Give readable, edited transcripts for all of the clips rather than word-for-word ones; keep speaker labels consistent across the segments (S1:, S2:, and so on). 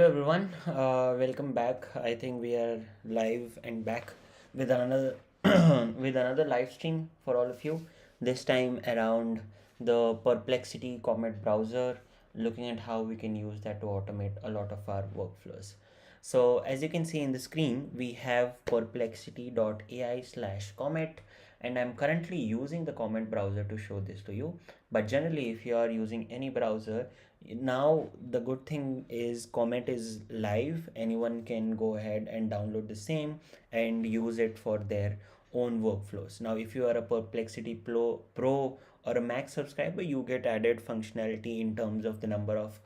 S1: Hello everyone, welcome back. I think we are live and back with another with another live stream for all of you. This time around the Perplexity Comet Browser, looking at how we can use that to automate a lot of our workflows. So as you can see in the screen, we have perplexity.ai/comet, and I'm currently using the Comet browser to show this to you. But generally, if you are using any browser, now the good thing is Comet is live. Anyone can go ahead and download the same and use it for their own workflows. Now if you are a Perplexity Pro or a Max subscriber, you get added functionality in terms of the number of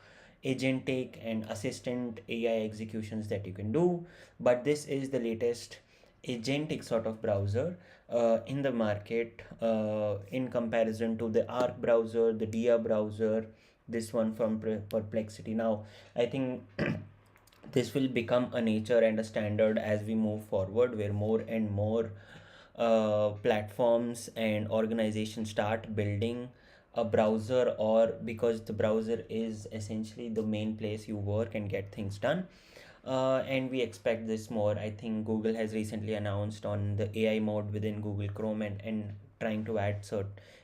S1: agentic and assistant AI executions that you can do. But this is the latest agentic sort of browser in the market, in comparison to the Arc browser, the Dia browser, this one from Perplexity. Now I think this will become a nature and a standard as we move forward, where more and more platforms and organizations start building a browser, or because the browser is essentially the main place you work and get things done. And we expect this more. I think Google has recently announced on the AI mode within Google Chrome, and trying to add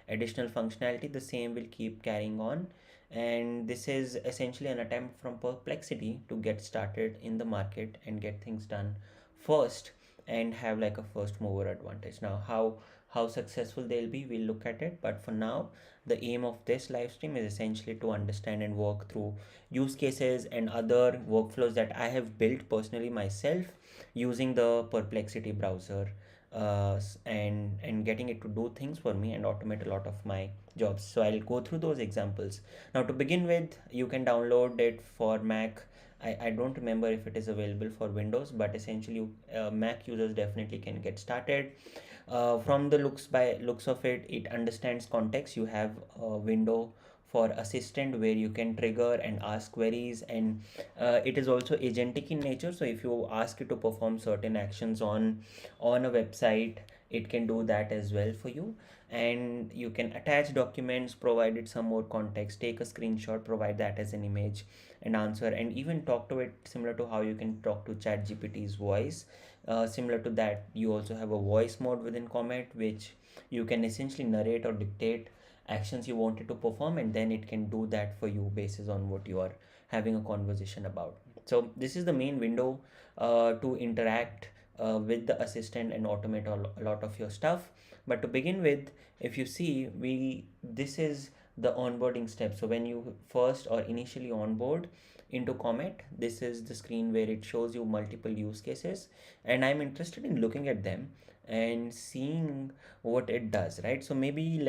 S1: additional functionality. The same will keep carrying on, and this is essentially an attempt from Perplexity to get started in the market and get things done first and have like a first mover advantage. Now how successful they'll be, we'll look at it, but for now the aim of this live stream is essentially to understand and work through use cases and other workflows that I have built personally myself using the Perplexity browser, and getting it to do things for me and automate a lot of my jobs. So I'll go through those examples. Now to begin with, you can download it for Mac. I don't remember if it is available for Windows, but essentially Mac users definitely can get started. From the looks of it, it understands context. You have a window for assistant where you can trigger and ask queries, and it is also agentic in nature. So if you ask it to perform certain actions on a website, it can do that as well for you. And you can attach documents, provide it some more context, take a screenshot, provide that as an image, and answer, and even talk to it similar to how you can talk to ChatGPT's voice. Similar to that, you also have a voice mode within Comet, which you can essentially narrate or dictate actions you wanted to perform, and then it can do that for you basis on what you are having a conversation about. So this is the main window to interact with the assistant and automate a lot of your stuff. But to begin with, if you see, we this is the onboarding step. So when you first or initially onboard into Comet, this is the screen where it shows you multiple use cases, and I'm interested in looking at them and seeing what it does, right? So maybe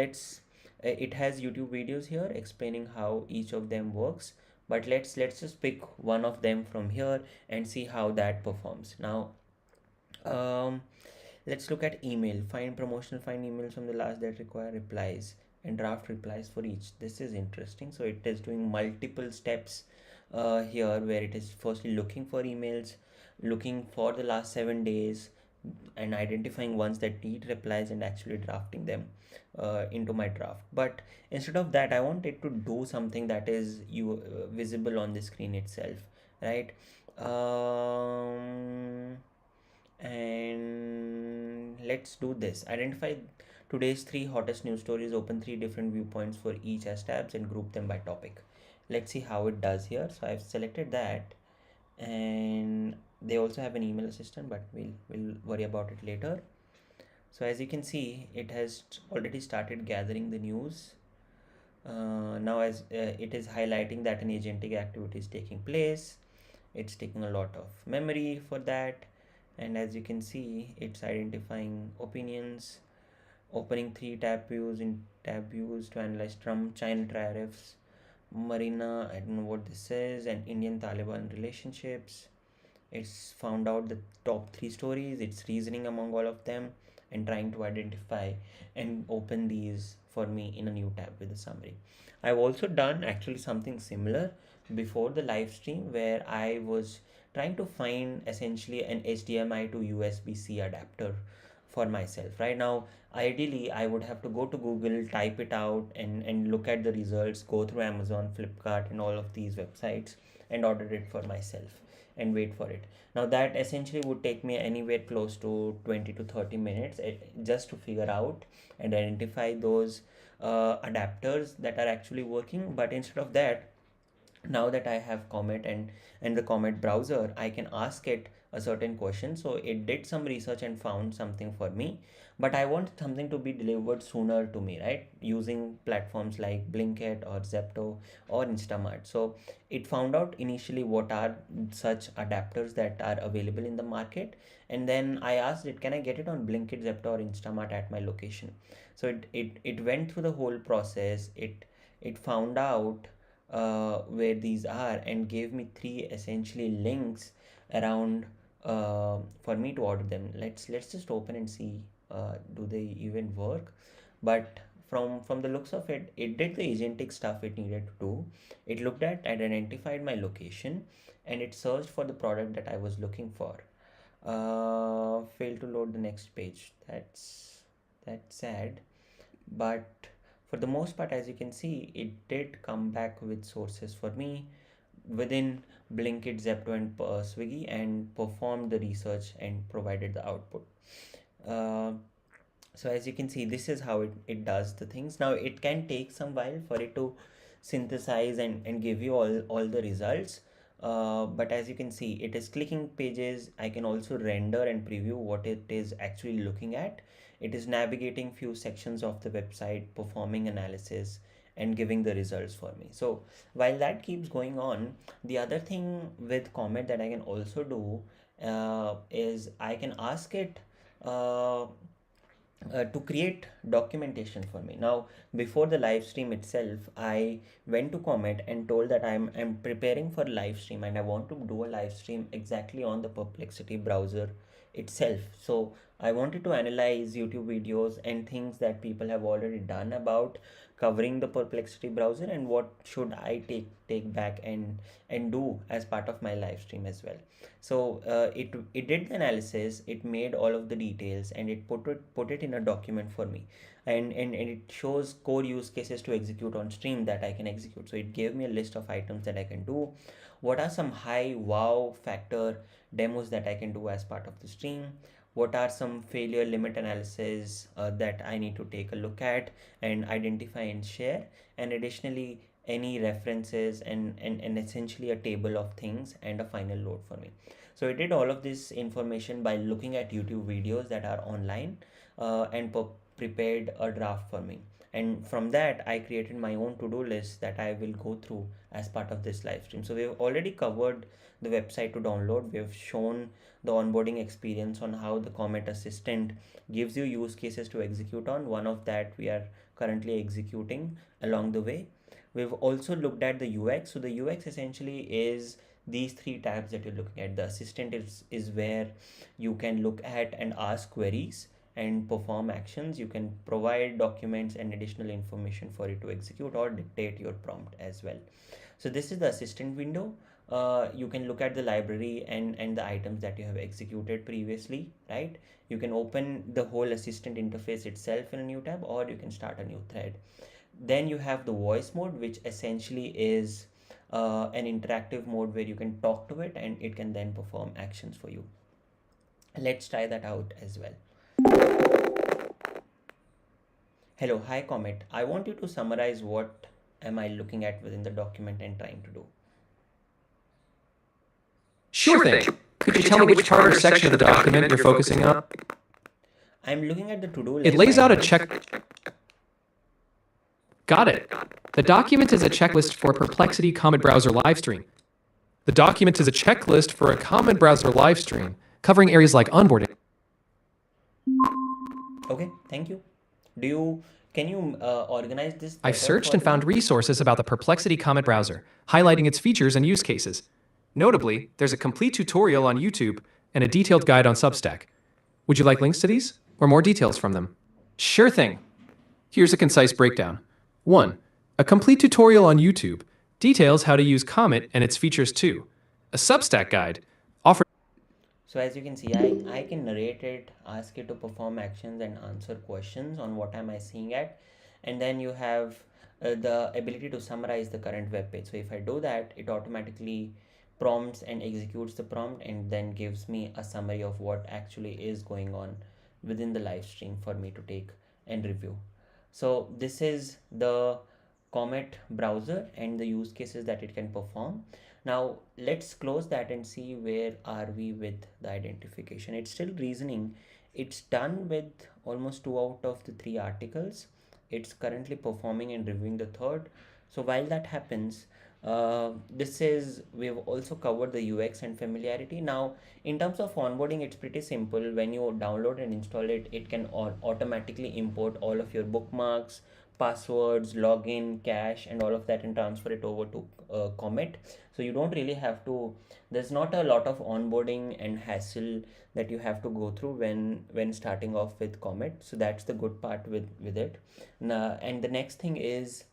S1: it has YouTube videos here explaining how each of them works, but let's just pick one of them from here and see how that performs. Now um, let's look at email. Find emails from the last that require replies and draft replies for each. This is interesting. So it is doing multiple steps here, where it is firstly looking for emails, looking for the last 7 days, and identifying ones that need replies and actually drafting them into my draft. But instead of that, I want it to do something that is visible on the screen itself, right? um, and let's do this. Identify today's three hottest news stories, open three different viewpoints for each as tabs, and group them by topic. Let's see how it does here. So I've selected that, and they also have an email assistant, but we'll worry about it later. So as you can see, it has already started gathering the news. Now as it is highlighting that an agentic activity is taking place, it's taking a lot of memory for that. And as you can see, it's identifying opinions, opening three tab views to analyze Trump China tariffs, Marina, I don't know what this is, and Indian Taliban relationships. It's found out the top three stories, it's reasoning among all of them and trying to identify and open these for me in a new tab with a summary. I've also done actually something similar before the live stream, where I was trying to find essentially an HDMI to USB-C adapter for myself. Right now, ideally, I would have to go to Google, type it out, and look at the results, go through Amazon, Flipkart, and all of these websites and order it for myself and wait for it. Now that essentially would take me anywhere close to 20 to 30 minutes just to figure out and identify those adapters that are actually working. But instead of that, now that I have Comet and the Comet browser, I can ask it a certain question. So it did some research and found something for me, but I want something to be delivered sooner to me, right? Using platforms like Blinkit or Zepto or Instamart. So it found out initially what are such adapters that are available in the market, and then I asked it, can I get it on Blinkit, Zepto, or Instamart at my location? So it went through the whole process. It found out where these are and gave me three essentially links around for me to order them. Let's just open and see do they even work. But from the looks of it, it did the agentic stuff it needed to do. It looked at and identified my location, and it searched for the product that I was looking for. Failed to load the next page. That's sad. But for the most part, as you can see, it did come back with sources for me within Blinkit, Zepto, and Swiggy, and performed the research and provided the output. Uh, so as you can see, this is how it does the things. Now it can take some while for it to synthesize and give you all the results. But as you can see, it is clicking pages. I can also render and preview what it is actually looking at. It is navigating few sections of the website, performing analysis, and giving the results for me. So while that keeps going on, the other thing with Comet that I can also do is I can ask it uh, to create documentation for me. Now, before the live stream itself, I went to Comet and told that I'm preparing for live stream and I want to do a live stream exactly on the Perplexity browser itself. So I wanted to analyze YouTube videos and things that people have already done about covering the Perplexity browser, and what should I take back and do as part of my live stream as well. So it did the analysis, it made all of the details, and it put it in a document for me, and it shows core use cases to execute on stream that I can execute. So it gave me a list of items that I can do. What are some high wow factor demos that I can do as part of the stream? What are some failure limit analysis that I need to take a look at and identify and share? And additionally, any references and essentially a table of things and a final load for me. So it did all of this information by looking at YouTube videos that are online and prepared a draft for me. And from that, I created my own to-do list that I will go through as part of this live stream. So we've already covered the website to download. We've shown the onboarding experience on how the Comet Assistant gives you use cases to execute on. One of that we are currently executing along the way. We've also looked at the UX. So the UX essentially is these three tabs that you're looking at. The assistant is where you can look at and ask queries and perform actions. You can provide documents and additional information for it to execute or dictate your prompt as well. So this is the assistant window. You can look at the library and the items that you have executed previously, right? You can open the whole assistant interface itself in a new tab, or you can start a new thread. Then you have the voice mode, which essentially is an interactive mode where you can talk to it and it can then perform actions for you. Let's try that out as well. Hello, hi Comet. I want you to summarize what am I looking at within the document and trying to do.
S2: Sure thing. Could you tell me which part or section of the document you're focusing on?
S1: I'm looking at the to-do list.
S2: It lays out a check. Got it. The document is a checklist for a Perplexity Comet Browser livestream. The document is a checklist for a Comet Browser livestream, covering areas like onboarding.
S1: Okay, thank you. Can you organize this?
S2: I've searched and found resources about the Perplexity Comet Browser, highlighting its features and use cases. Notably, there's a complete tutorial on YouTube and a detailed guide on Substack. Would you like links to these, or more details from them? Sure thing. Here's a concise breakdown. 1. A complete tutorial on YouTube details how to use Comet and its features too. A Substack guide offers.
S1: So as you can see, I can narrate it, ask it to perform actions and answer questions on what am I seeing at. And then you have the ability to summarize the current web page. So if I do that, it automatically prompts and executes the prompt and then gives me a summary of what actually is going on within the live stream for me to take and review. So this is the Comet browser and the use cases that it can perform. Now let's close that and see where are we with the identification. It's still reasoning. It's done with almost 2 out of the 3 articles. It's currently performing and reviewing the third. So while that happens, this is, we've also covered the UX and familiarity. Now in terms of onboarding, it's pretty simple. When you download and install it, it can automatically import all of your bookmarks, passwords, login, cache, and all of that, and transfer it over to Comet. So you don't really have to, there's not a lot of onboarding and hassle that you have to go through when starting off with Comet. So that's the good part with it. Now, and the next thing is,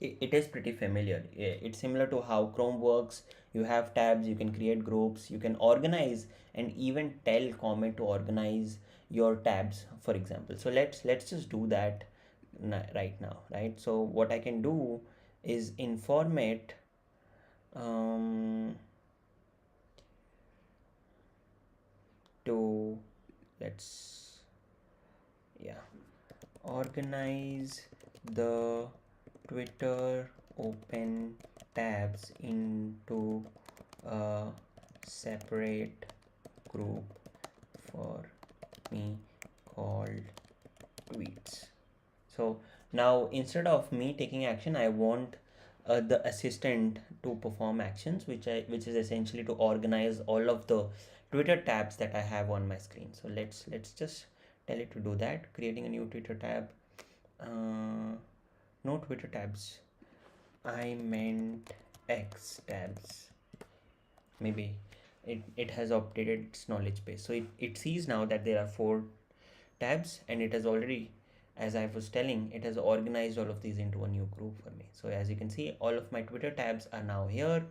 S1: it is pretty familiar. It's similar to how Chrome works. You have tabs, you can create groups, you can organize, and even tell Comet to organize your tabs, for example. So let's just do that right now, right? So what I can do is inform it, um, to, let's, yeah, organize the Twitter open tabs into a separate group for me called tweets. So now instead of me taking action, I want the assistant to perform actions, which is essentially to organize all of the Twitter tabs that I have on my screen. So let's just tell it to do that. Creating a new Twitter tab. No Twitter tabs. I meant X tabs. Maybe it has updated its knowledge base. So it sees now that there are 4 tabs, and it has already, as I was telling, it has organized all of these into a new group for me. So as you can see, all of my Twitter tabs are now here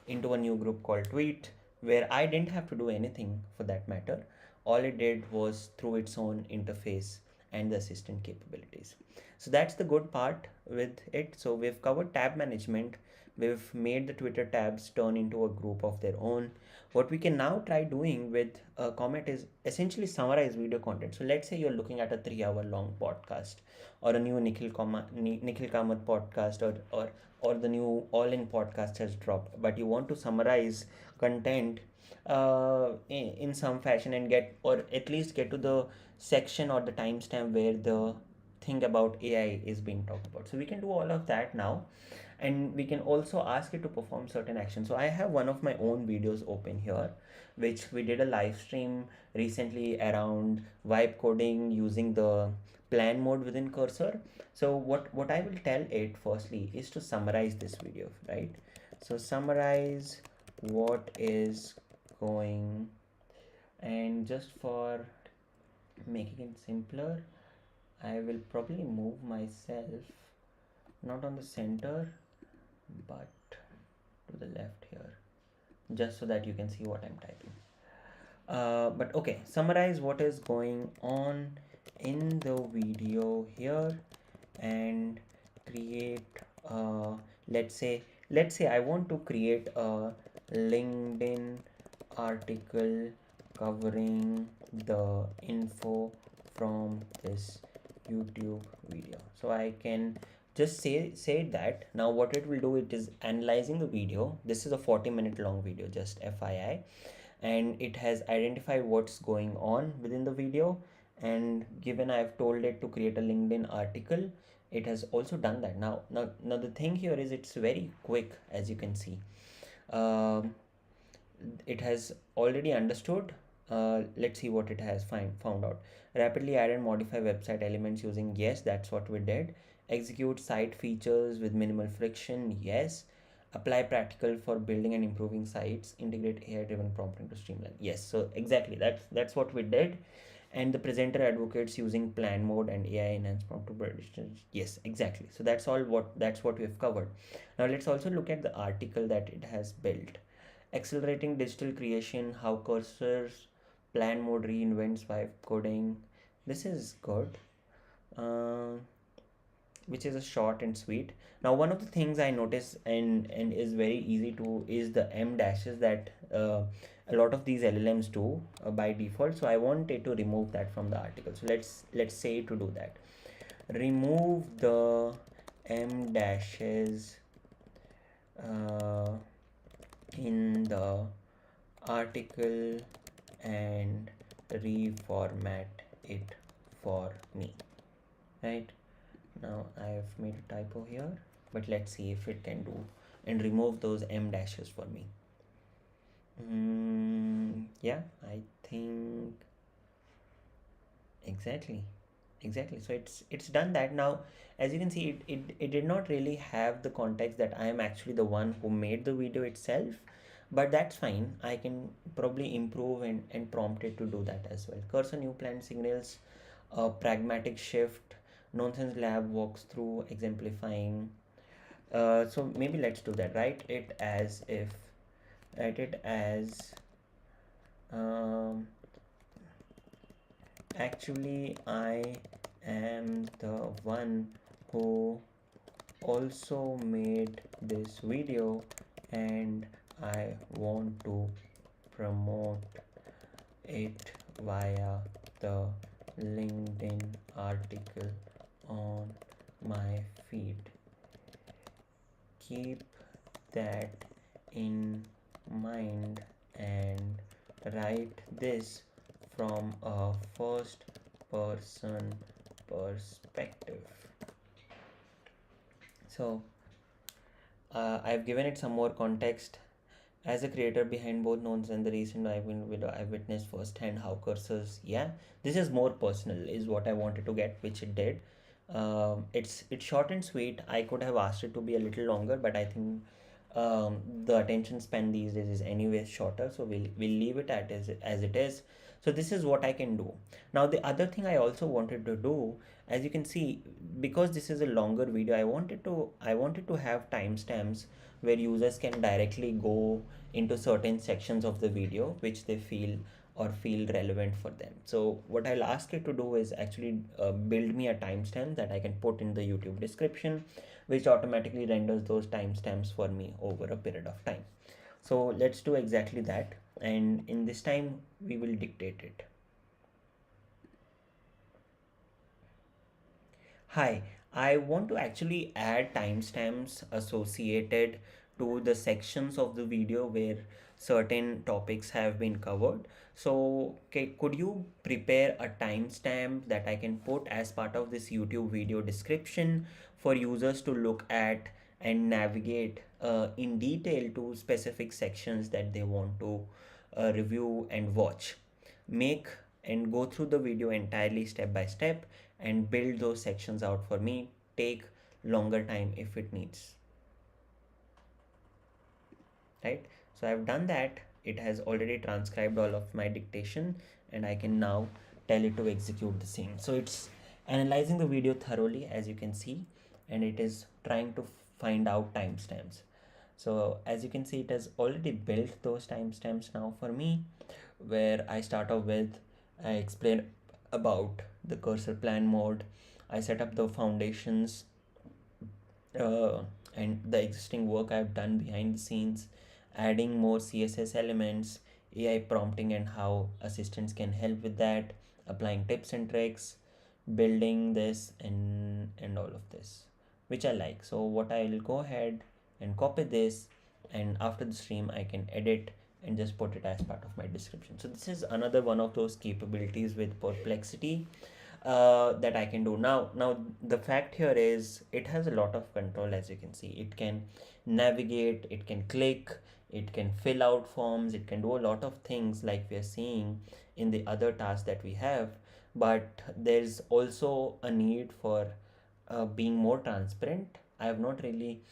S1: into a new group called tweet, where I didn't have to do anything for that matter. All it did was through its own interface and the assistant capabilities. So that's the good part with it. So we've covered tab management. We've made the Twitter tabs turn into a group of their own. What we can now try doing with Comet is essentially summarize video content. So let's say you're looking at a 3 hour long podcast, or a new Nikhil Kamath podcast, or the new All In podcast has dropped, but you want to summarize content in some fashion, and get, or at least get to the section or the timestamp where the thing about AI is being talked about. So we can do all of that now, and we can also ask it to perform certain actions. So I have one of my own videos open here, which we did a live stream recently around vibe coding using the plan mode within Cursor. So what I will tell it firstly is to summarize this video, right? So summarize what is going, and just for making it simpler, I will probably move myself not on the center but to the left here, just so that you can see what I'm typing. But okay, summarize what is going on in the video here, and create, let's say I want to create a LinkedIn article covering the info from this YouTube video. So I can just say that. Now what it will do, it is analyzing the video. This is a 40-minute long video, just FYI, and it has identified what's going on within the video, and given I've told it to create a LinkedIn article, it has also done that. Now the thing here is, it's very quick, as you can see. um, it has already understood. Let's see what it has found out. Rapidly add and modify website elements using, yes, that's what we did. Execute site features with minimal friction, yes. Apply practical for building and improving sites. Integrate AI driven prompting to streamline, yes. So exactly, that's what we did. And the presenter advocates using plan mode and AI enhanced prompt to prediction, yes, exactly. So that's what we have covered. Now let's also look at the article that it has built. Accelerating digital creation, how Cursor's plan mode reinvents vibe coding. This is good. Uh, which is a short and sweet. Now one of the things I notice and is very easy to is the m dashes that a lot of these LLMs do by default. So I wanted to remove that from the article. So let's say to do that, remove the m dashes uh, in the article and reformat it for me. Right, now I've made a typo here, but let's see if it can do and remove those m dashes for me. Yeah, I think exactly, exactly. So it's done that. Now as you can see, it did not really have the context that I am actually the one who made the video itself, but that's fine. I can probably improve and prompt it to do that as well. Cursor new plant signals, a pragmatic shift, nonsense lab walks through exemplifying. So maybe let's do that. Write it as um, actually I am the one who also made this video and I want to promote it via the LinkedIn article on my feed. Keep that in mind and write this from a first person perspective. So I've given it some more context. As a creator behind both knowns and the recent I've witnessed firsthand how cursors, yeah, this is more personal, is what I wanted to get, which it did. It's short and sweet. I could have asked it to be a little longer, but I think the attention span these days is anyway shorter, so we'll leave it as it is. So this is what I can do. Now the other thing I also wanted to do, as you can see, because this is a longer video, I wanted to have timestamps where users can directly go into certain sections of the video which they feel relevant for them. So what I'll ask it to do is actually build me a timestamp that I can put in the YouTube description, which automatically renders those timestamps for me over a period of time. So let's do exactly that, and in this time we will dictate it. Hi, I want to actually add timestamps associated to the sections of the video where certain topics have been covered. So, okay, could you prepare a timestamp that I can put as part of this YouTube video description for users to look at and navigate in detail to specific sections that they want to review and watch? Make and go through the video entirely step by step and build those sections out for me. Take longer time if it needs, right? So I've done that. It has already transcribed all of my dictation, and I can now tell it to execute the same. So it's analyzing the video thoroughly, as you can see, and it is trying to find out timestamps. So as you can see, it has already built those timestamps now for me, where I start off with, I explain about the cursor plan mode, I set up the foundations uh, and the existing work I've done behind the scenes, adding more CSS elements, AI prompting and how assistants can help with that, applying tips and tricks, building this and all of this, which I like. So what I'll go ahead and copy this, and after the stream I can edit and just put it as part of my description. So this is another one of those capabilities with Perplexity that I can do now. Now the fact here is it has a lot of control. As you can see, it can navigate, it can click, it can fill out forms, it can do a lot of things like we are seeing in the other tasks that we have. But there's also a need for being more transparent. I have not really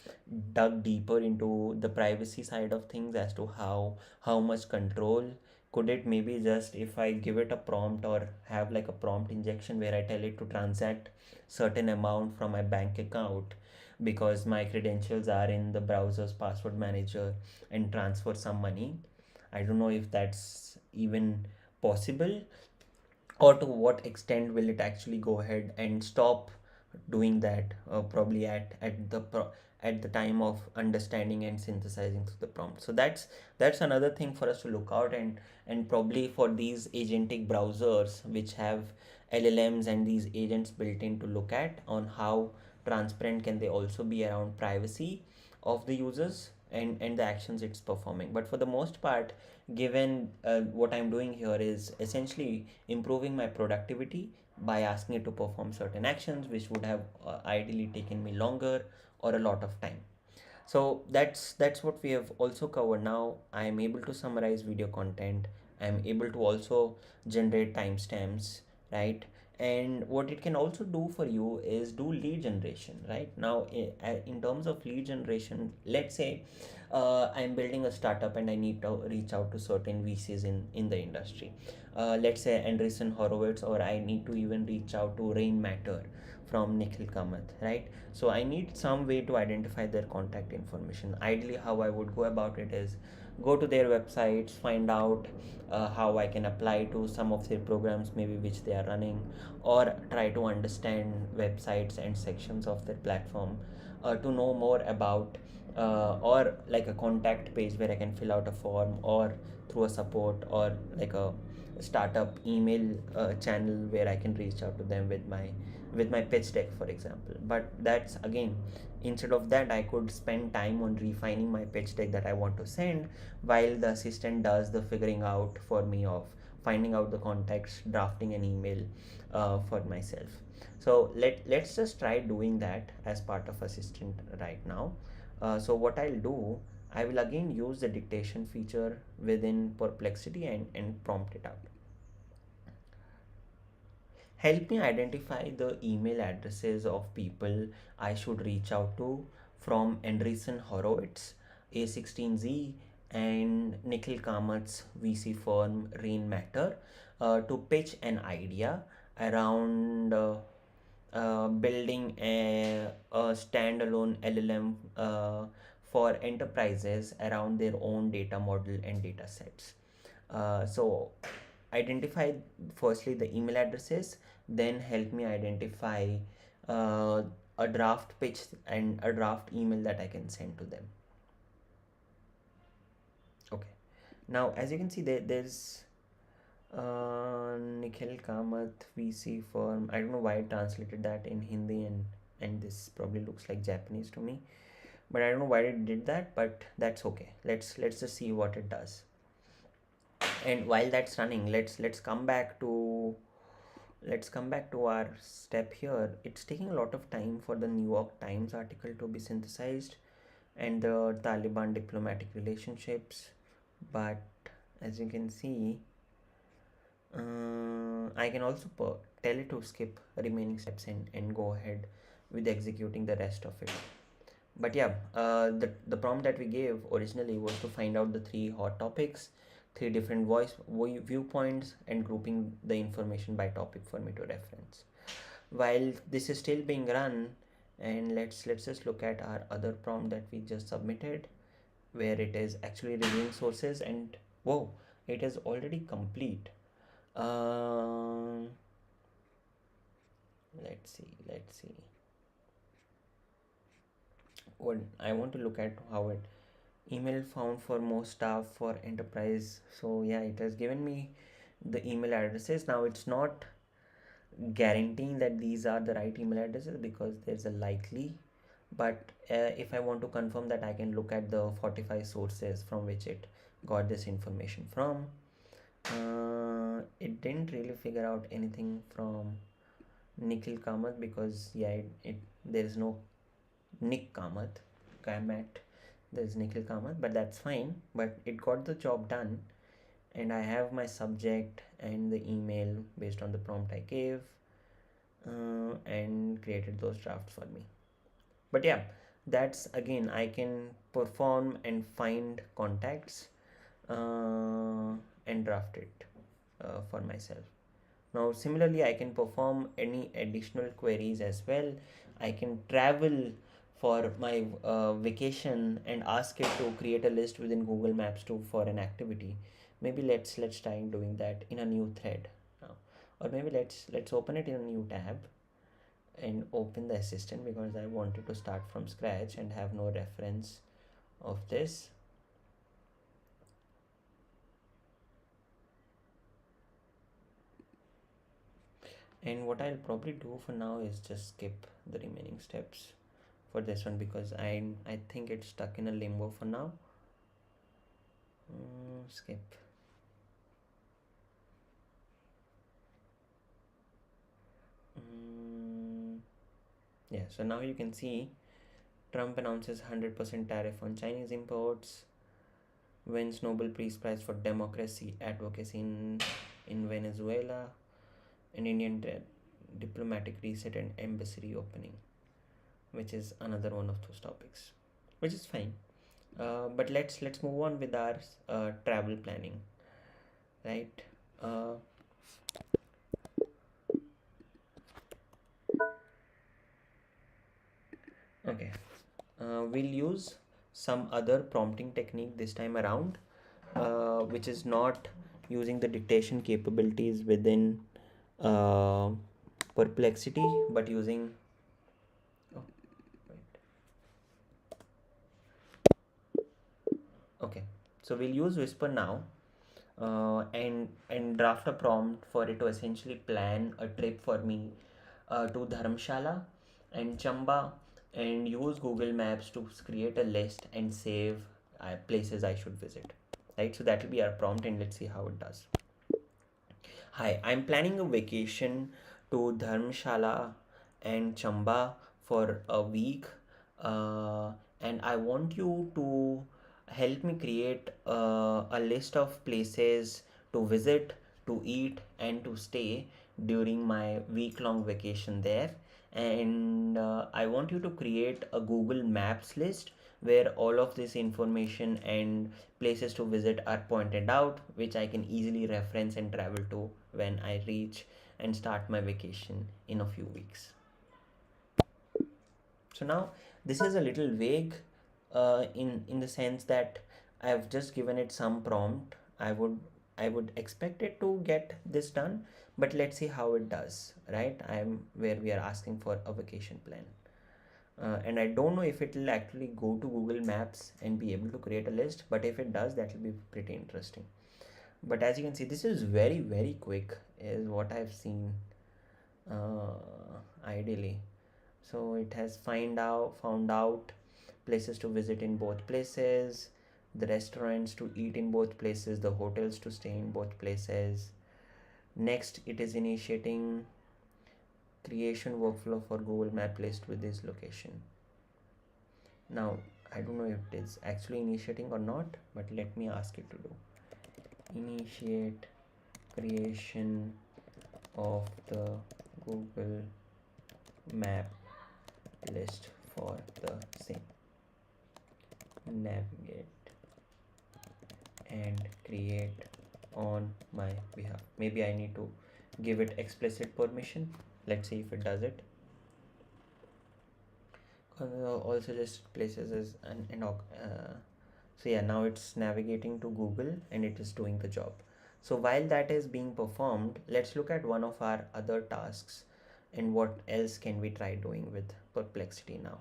S1: dug deeper into the privacy side of things as to how much control could it maybe, just if I give it a prompt or have like a prompt injection where I tell it to transact certain amount from my bank account because my credentials are in the browser's password manager, and transfer some money. I don't know if that's even possible, or to what extent will it actually go ahead and stop doing that probably at the time of understanding and synthesizing through the prompt. So that's another thing for us to look out. And probably for these agentic browsers which have LLMs and these agents built in, to look at on how transparent can they also be around privacy of the users and the actions it's performing. But for the most part, given what I'm doing here is essentially improving my productivity by asking it to perform certain actions which would have ideally taken me longer or a lot of time. So that's what we have also covered. Now I am able to summarize video content. I am able to also generate timestamps, right? And what it can also do for you is do lead generation. Right now, in terms of lead generation, let's say I'm building a startup and I need to reach out to certain VCs in the industry. Let's say Andreessen Horowitz, or I need to even reach out to Rain Matter from Nikhil Kamath, right? So I need some way to identify their contact information. Ideally, how I would go about it is go to their websites, find out how I can apply to some of their programs, maybe which they are running, or try to understand websites and sections of their platform to know more about, or like a contact page where I can fill out a form, or through a support, or like a startup email channel where I can reach out to them with my pitch deck, for example. But that's again, instead of that, I could spend time on refining my pitch deck that I want to send, while the assistant does the figuring out for me of finding out the context, drafting an email for myself. So let's just try doing that as part of assistant right now. So what I'll do, I will again use the dictation feature within Perplexity and prompt it out. Help me identify the email addresses of people I should reach out to from Andreessen Horowitz, A16Z, and Nikhil Kamath's VC firm Rain Matter to pitch an idea around building a standalone LLM for enterprises around their own data model and data sets. So identify firstly the email addresses, then help me identify uh, a draft pitch and a draft email that I can send to them. Okay. Now, as you can see, there's Nikhil Kamath VC firm. I don't know why I translated that in Hindi, and this probably looks like Japanese to me. But I don't know why it did that. But that's okay. Let's just see what it does. And while that's running, let's come back to our step here. It's taking a lot of time for the New York Times article to be synthesized and the Taliban diplomatic relationships. But as you can see, I can also tell it to skip remaining steps and go ahead with executing the rest of it. But yeah, the prompt that we gave originally was to find out the three hot topics, three different viewpoints, and grouping the information by topic for me to reference. While this is still being run, and let's just look at our other prompt that we just submitted, where it is actually reviewing sources, and whoa, it is already complete. Um, let's see. What I want to look at how it email found for most staff for enterprise. So yeah, it has given me the email addresses. Now it's not guaranteeing that these are the right email addresses because there's a likely, but if I want to confirm that, I can look at the 45 sources from which it got this information from. It didn't really figure out anything from Nikhil Kamath because yeah, there is no Nick Kamath. There's Nikhil Kamath, but that's fine. But it got the job done, and I have my subject and the email based on the prompt I gave, and created those drafts for me. But yeah, that's again, I can perform and find contacts and draft it for myself. Now, similarly, I can perform any additional queries as well. I can travel for my vacation and ask it to create a list within Google Maps to for an activity. Maybe let's try doing that in a new thread now, or maybe let's open it in a new tab and open the assistant because I wanted to start from scratch and have no reference of this. And what I'll probably do for now is just skip the remaining steps for this one because I think it's stuck in a limbo for now. Skip. Yeah, so now you can see Trump announces 100% tariff on Chinese imports, wins Nobel Peace Prize for Democracy Advocacy in Venezuela, and Indian diplomatic reset and embassy reopening, which is another one of those topics, which is fine. But let's move on with our travel planning, right? Uh, okay, we'll use some other prompting technique this time around, which is not using the dictation capabilities within uh, Perplexity, but using. Oh, wait. Okay, so we'll use Whisper now, and draft a prompt for it to essentially plan a trip for me to Dharamshala and Chamba, and use Google Maps to create a list and save places I should visit. Right, so that will be our prompt, and let's see how it does. Hi, I'm planning a vacation to Dharamshala and Chamba for a week, uh, and I want you to help me create a list of places to visit, to eat, and to stay during my week long vacation there. And I want you to create a Google Maps list where all of this information and places to visit are pointed out, which I can easily reference and travel to when I reach and start my vacation in a few weeks. So now this is a little vague in the sense that I've just given it some prompt. I would expect it to get this done, but let's see how it does. Right? I'm where we are asking for a vacation plan. And I don't know if it will actually go to Google Maps and be able to create a list, but if it does, that will be pretty interesting. But as you can see, this is very, very quick, is what I've seen ideally. So it has found out places to visit in both places, the restaurants to eat in both places, the hotels to stay in both places. Next, it is initiating creation workflow for Google Map list with this location. Now, I don't know if it is actually initiating or not, but let me ask it to do. Initiate creation of the Google Map list for the same. Navigate and create on my behalf. Maybe I need to give it explicit permission. Let's see if it does it. Also just places as so yeah, now it's navigating to Google and it is doing the job. So while that is being performed, let's look at one of our other tasks and what else can we try doing with Perplexity now.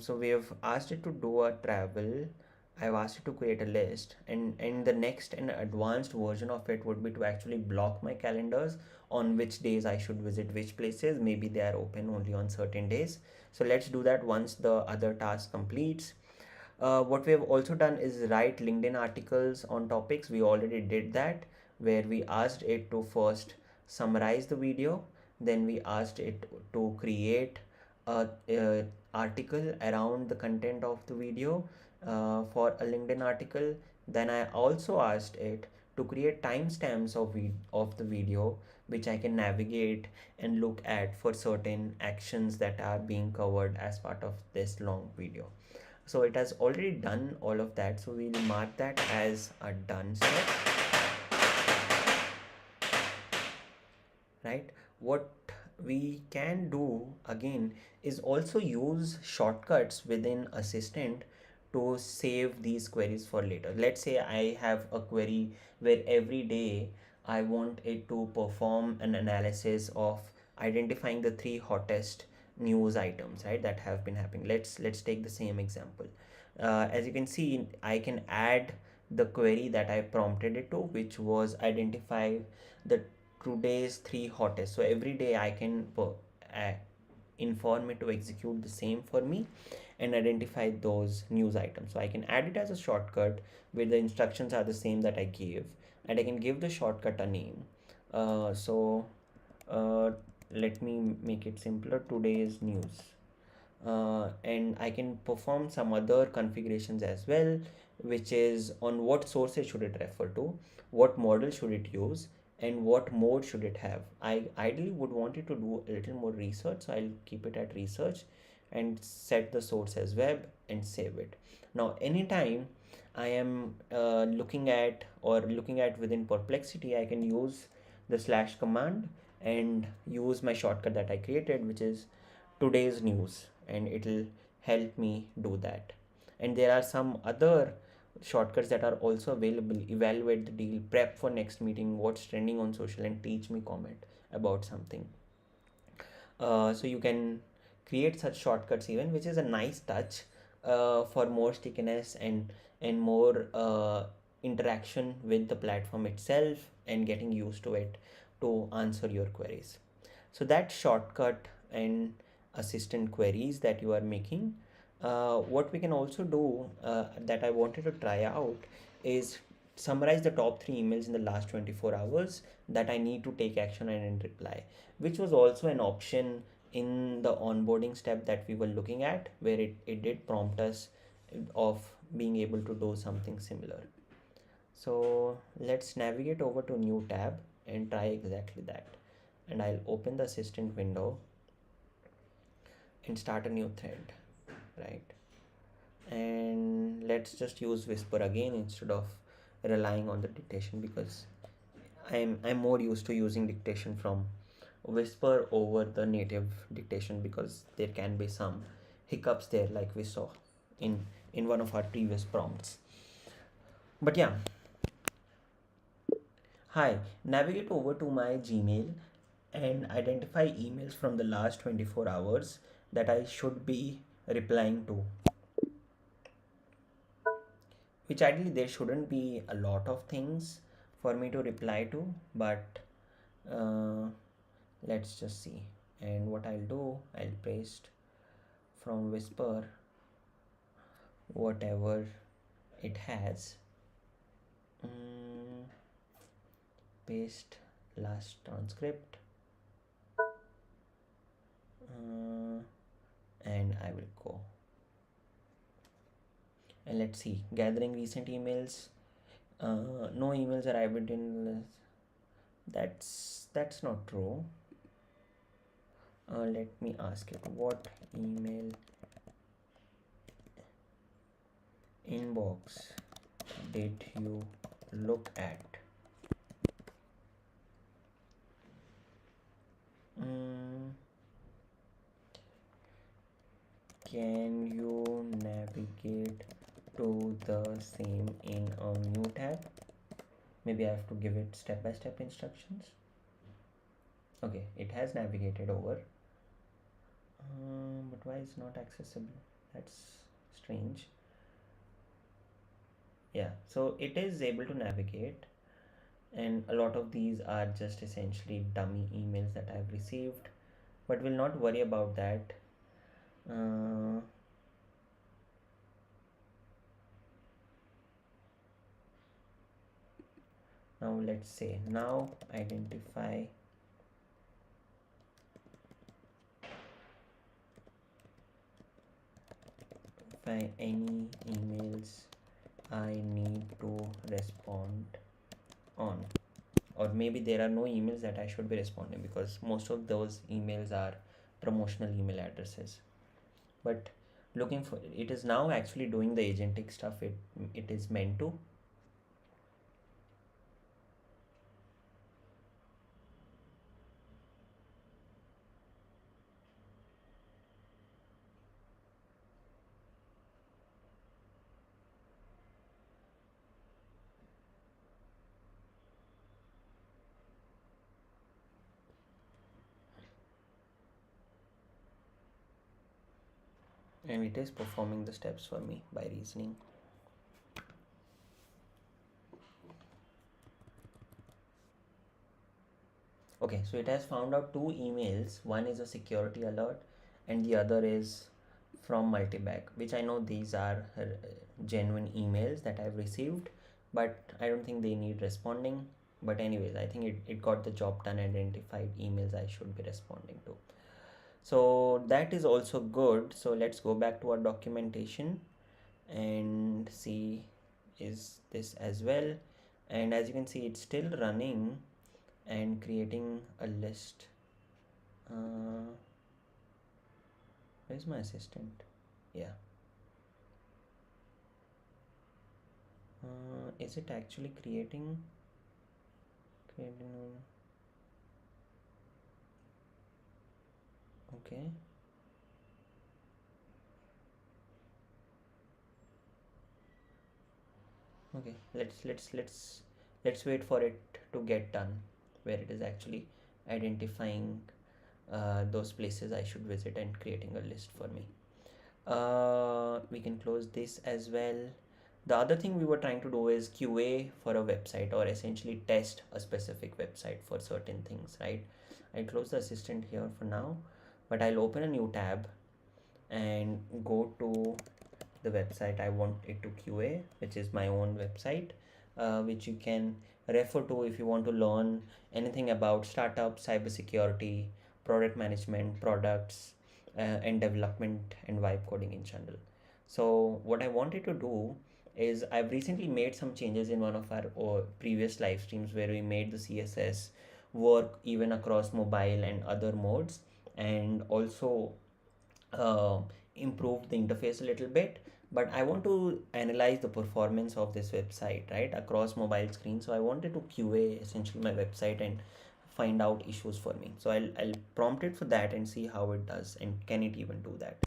S1: So we have asked it to do a travel. I've asked it to create a list, and the next and advanced version of it would be to actually block my calendars on which days I should visit which places. Maybe they are open only on certain days. So let's do that once the other task completes. What we have also done is write LinkedIn articles on topics. We already did that, where we asked it to first summarize the video, then we asked it to create a article around the content of the video for a LinkedIn article. Then I also asked it to create timestamps of the video, which I can navigate and look at for certain actions that are being covered as part of this long video. So it has already done all of that, so we'll mark that as a done step. Right, what we can do again is also use shortcuts within assistant to save these queries for later. Let's say I have a query where every day I want it to perform an analysis of identifying the three hottest news items, right, that have been happening. Let's take the same example. As you can see, I can add the query that I prompted it to, which was identify the today's three hottest. So every day I can inform it to execute the same for me and identify those news items. So I can add it as a shortcut where the instructions are the same that I gave, and I can give the shortcut a name. So let me make it simpler. Today's news. And I can perform some other configurations as well, which is on what sources should it refer to, what model should it use, and what mode should it have. I ideally would want it to do a little more research, so I'll keep it at research and set the source as web and save it. Now, anytime I am looking at within Perplexity, I can use the slash command and use my shortcut that I created, which is today's news, and it'll help me do that. And there are some other shortcuts that are also available: evaluate the deal, prep for next meeting, what's trending on social, and teach me comment about something. So you can create such shortcuts even, which is a nice touch for more stickiness and more interaction with the platform itself and getting used to it to answer your queries. So that shortcut and assistant queries that you are making, what we can also do that I wanted to try out is summarize the top three emails in the last 24 hours that I need to take action and reply, which was also an option in the onboarding step that we were looking at, where it did prompt us of being able to do something similar. So let's navigate over to new tab and try exactly that. And I'll open the assistant window and start a new thread, right? And let's just use Whisper again instead of relying on the dictation, because I'm more used to using dictation from Whisper over the native dictation, because there can be some hiccups there like we saw in one of our previous prompts. But yeah, hi, navigate over to my Gmail and identify emails from the last 24 hours that I should be replying to, which ideally there shouldn't be a lot of things for me to reply to, but uh, let's just see. And what I'll do, I'll paste from Whisper whatever it has. mm, Paste last transcript, uh, and I will go. And let's see, gathering recent emails. No emails arrived in. That's not true. Let me ask it, what email inbox did you look at? Mm, can you navigate to the same in a new tab? Maybe I have to give it step-by-step instructions. Okay, it has navigated over, but why is not accessible? That's strange. Yeah, so it is able to navigate, and a lot of these are just essentially dummy emails that I've received, but we'll not worry about that. uh, Now let's say, now identify any emails I need to respond on. Or maybe there are no emails that I should be responding, because most of those emails are promotional email addresses. But looking for it is now actually doing the agentic stuff it is meant to. and it is performing the steps for me by reasoning. Okay, so it has found out two emails. One is a security alert, and the other is from Multibag, which I know these are genuine emails that I've received, but I don't think they need responding. But, anyways, I think it got the job done, identified emails I should be responding to. So, that is also good. So, let's go back to our documentation and see is this as well. And as you can see, it's still running and creating a list. Where's my assistant? Yeah. Is it actually creating? Okay. Okay. Let's wait for it to get done, where it is actually identifying those places I should visit and creating a list for me. We can close this as well. The other thing we were trying to do is QA for a website, or essentially test a specific website for certain things, right? I'll close the assistant here for now, but I'll open a new tab and go to the website I want it to QA, which is my own website, which you can refer to if you want to learn anything about startup, cybersecurity, product management, products, and development and vibe coding in general. So, what I wanted to do is I've recently made some changes in one of our previous live streams where we made the CSS work even across mobile and other modes, and also uh, improved the interface a little bit. But I want to analyze the performance of this website, right, across mobile screens. So I wanted to QA essentially my website and find out issues for me. So I'll prompt it for that and see how it does, and can it even do that.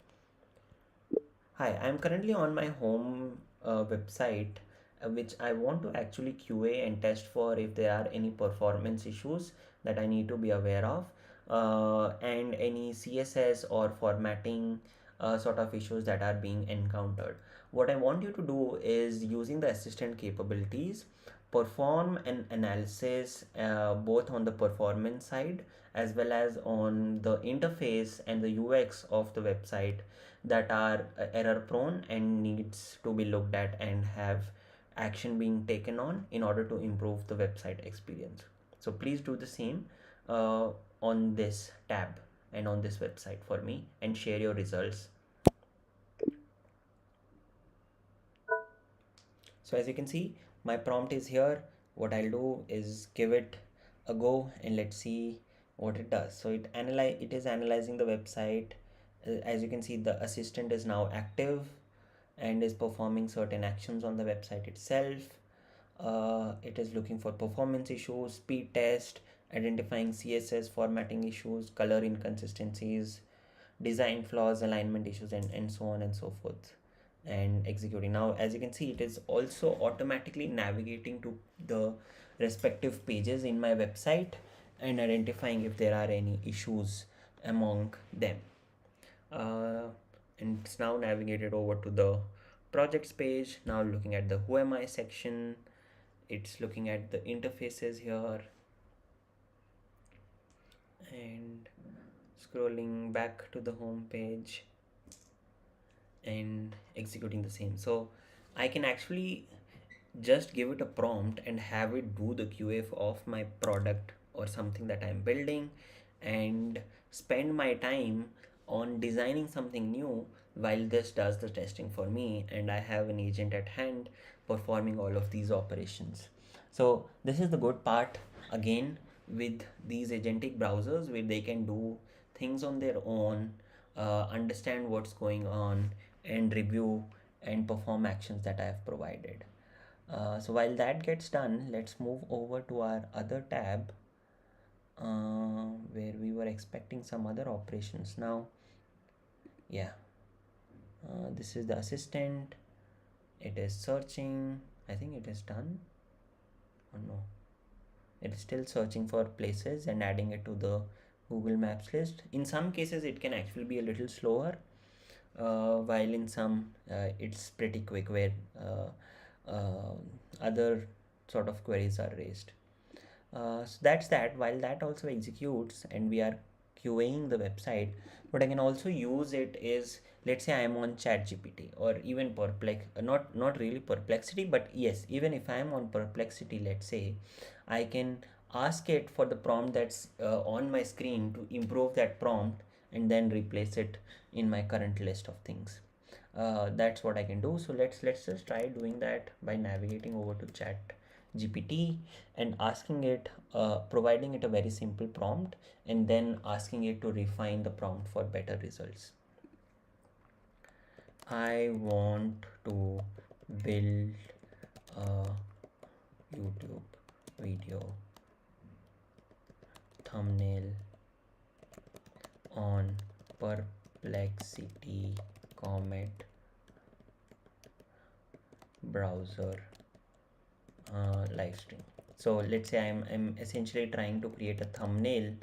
S1: Hi, I'm currently on my home website, which I want to actually QA and test for if there are any performance issues that I need to be aware of, and any CSS or formatting sort of issues that are being encountered. What I want you to do is, using the assistant capabilities, perform an analysis both on the performance side as well as on the interface and the UX of the website that are error prone and needs to be looked at and have action being taken on in order to improve the website experience. So please do the same uh, on this tab and on this website for me, and share your results. So as you can see, my prompt is here. What I'll do is give it a go and let's see what it does. So it is analyzing the website. As you can see, the assistant is now active and is performing certain actions on the website itself. It is looking for performance issues, speed test, identifying CSS formatting issues, color inconsistencies, design flaws, alignment issues, and so on and so forth, and executing. Now, as you can see, it is also automatically navigating to the respective pages in my website and identifying if there are any issues among them. uh, and it's now navigated over to the projects page. Now looking at the who am I section, it's looking at the interfaces here and scrolling back to the home page and executing the same. So I can actually just give it a prompt and have it do the QA of my product or something that I'm building, and spend my time on designing something new while this does the testing for me, and I have an agent at hand performing all of these operations. So this is the good part, again, with these agentic browsers, where they can do things on their own, understand what's going on, and review and perform actions that I have provided. So while that gets done, let's move over to our other tab, where we were expecting some other operations. Now, yeah, this is the assistant. It is searching. I think it is done. Or no, it is still searching for places and adding it to the Google Maps list. In some cases, it can actually be a little slower, while in some it's pretty quick where uh, other sort of queries are raised. So that's that. While that also executes and we are QAing the website, what I can also use it is, let's say I am on ChatGPT or even not really Perplexity, but yes, even if I am on Perplexity, let's say, I can ask it for the prompt that's on my screen to improve that prompt and then replace it in my current list of things. That's what I can do. So let's just try doing that by navigating over to Chat GPT and asking it, providing it a very simple prompt, and then asking it to refine the prompt for better results. I want to build a YouTube video thumbnail on Perplexity Comet Browser live stream. So let's say I'm essentially trying to create a thumbnail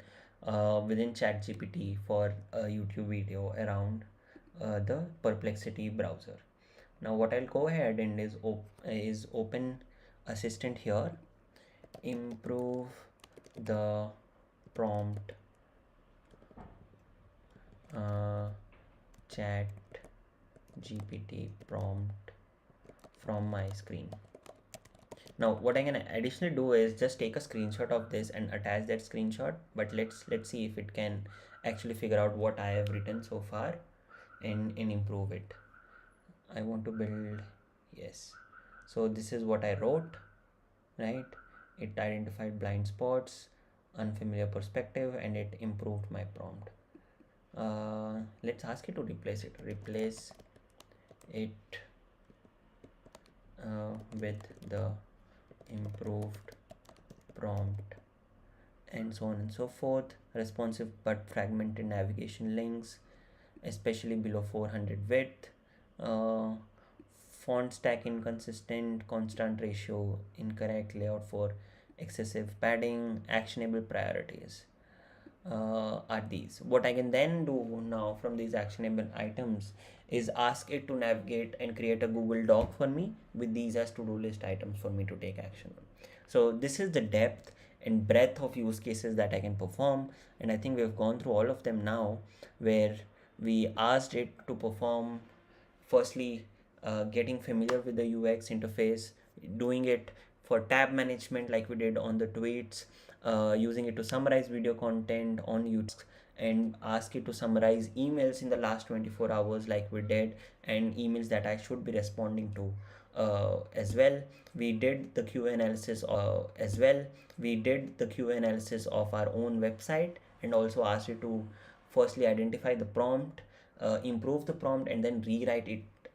S1: within ChatGPT for a YouTube video around the Perplexity browser. Now what I'll go ahead and is open assistant here, improve the prompt, chat GPT prompt from my screen. Now what I can additionally do is just take a screenshot of this and attach that screenshot, but let's see if it can actually figure out what I have written so far and improve it. I want to build, yes, so this is what I wrote, right? It identified blind spots, unfamiliar perspective, and it improved my prompt. Let's ask it to replace it with the improved prompt, and so on and so forth. Responsive but fragmented navigation links, especially below 400 width. uh, Font stack inconsistent, constant ratio incorrect, layout for excessive padding, actionable priorities are these. What I can then do now from these actionable items is ask it to navigate and create a Google Doc for me with these as to-do list items for me to take action on. So this is the depth and breadth of use cases that I can perform, and I think we've gone through all of them now, where we asked it to perform, firstly, getting familiar with the UX interface, doing it for tab management like we did on the tweets, using it to summarize video content on YouTube, and ask it to summarize emails in the last 24 hours like we did, and emails that I should be responding to as well. We did the QA analysis as well. We did the QA analysis of our own website and also asked it to firstly identify the prompt, improve the prompt, and then rewrite it